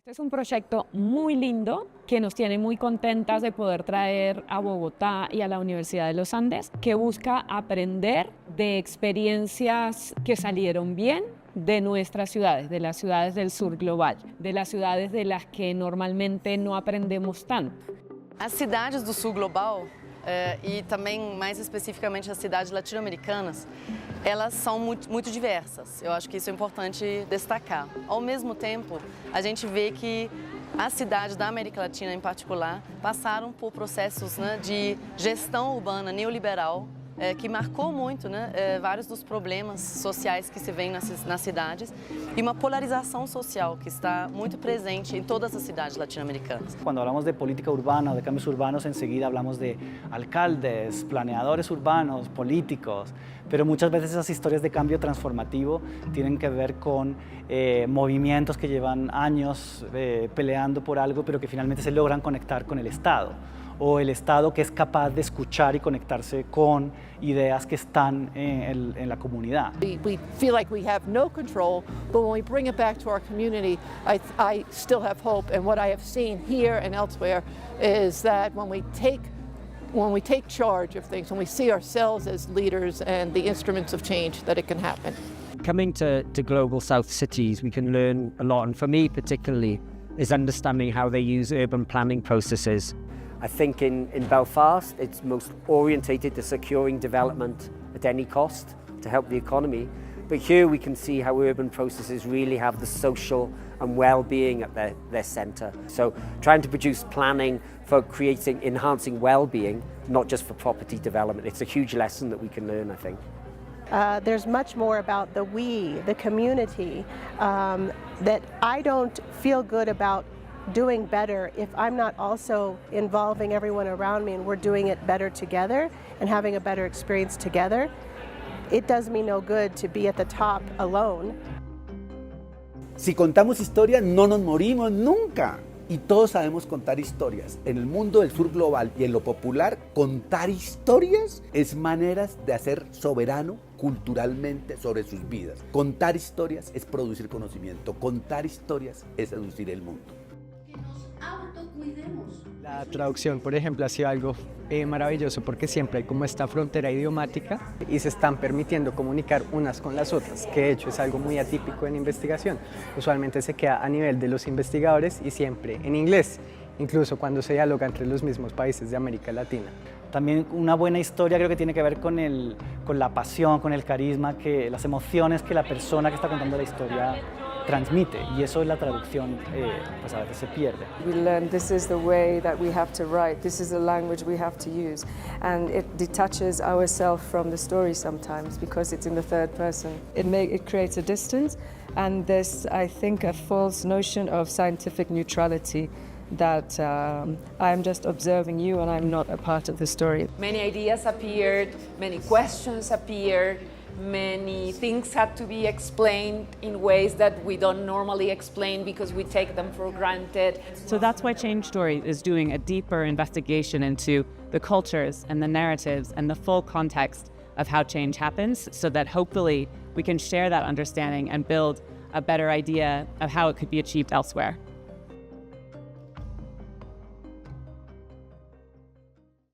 Este es un proyecto muy lindo que nos tiene muy contentas de poder traer a Bogotá y a la Universidad de los Andes, que busca aprender de experiencias que salieron bien de nuestras ciudades, de las ciudades del sur global, de las ciudades de las que normalmente no aprendemos tanto. As cidades do sul global e também mais especificamente as cidades latino-americanas, elas são muito diversas. Eu acho que isso é importante destacar. Ao mesmo tempo, a gente vê que as cidades da América Latina em particular passaram por processos de gestão urbana neoliberal que marcou muito vários dos problemas sociais que se vêem nas cidades e uma polarização social que está muito presente em todas as cidades latino-americanas. Cuando hablamos de política urbana o de cambios urbanos, enseguida hablamos de alcaldes, planeadores urbanos, políticos, pero muchas veces esas historias de cambio transformativo tienen que ver con movimientos que llevan años peleando por algo, pero que finalmente se logran conectar con el Estado. O el Estado que es capaz de escuchar y conectarse con ideas que están en la comunidad. We feel like we have no control, but when we bring it back to our community, I still have hope. And what I have seen here and elsewhere is that when we take charge of things, when we see ourselves as leaders and the instruments of change, that it can happen. Coming to global South cities, we can learn a lot, and for me particularly, is understanding how they use urban planning processes. I think in Belfast, it's most orientated to securing development at any cost to help the economy. But here we can see how urban processes really have the social and well-being at their centre. So trying to produce planning for enhancing well-being, not just for property development. It's a huge lesson that we can learn, I think. There's much more about the we, the community, that I don't feel good about doing better if I'm not also involving everyone around me and we're doing it better together and having a better experience together. It does me no good to be at the top alone. Si contamos historias no nos morimos nunca y todos sabemos contar historias. En el mundo del sur global y en lo popular, contar historias es maneras de hacer soberano culturalmente sobre sus vidas. Contar historias es producir conocimiento, contar historias es seducir el mundo. La traducción, por ejemplo, ha sido algo maravilloso porque siempre hay como esta frontera idiomática y se están permitiendo comunicar unas con las otras, que de hecho es algo muy atípico en investigación. Usualmente se queda a nivel de los investigadores y siempre en inglés, incluso cuando se dialoga entre los mismos países de América Latina. También una buena historia creo que tiene que ver con la pasión, con el carisma, las emociones que la persona que está contando la historia transmite, y eso en la traducción pues a veces se pierde. We learn this is the way that we have to write, this is the language we have to use, and it detaches ourselves from the story sometimes because it's in the third person. It creates a distance, and there's, I think, a false notion of scientific neutrality that I'm just observing you and I'm not a part of the story. Many ideas appeared, many questions appeared, many things had to be explained in ways that we don't normally explain because we take them for granted. So that's why Change Story is doing a deeper investigation into the cultures and the narratives and the full context of how change happens, so that hopefully we can share that understanding and build a better idea of how it could be achieved elsewhere.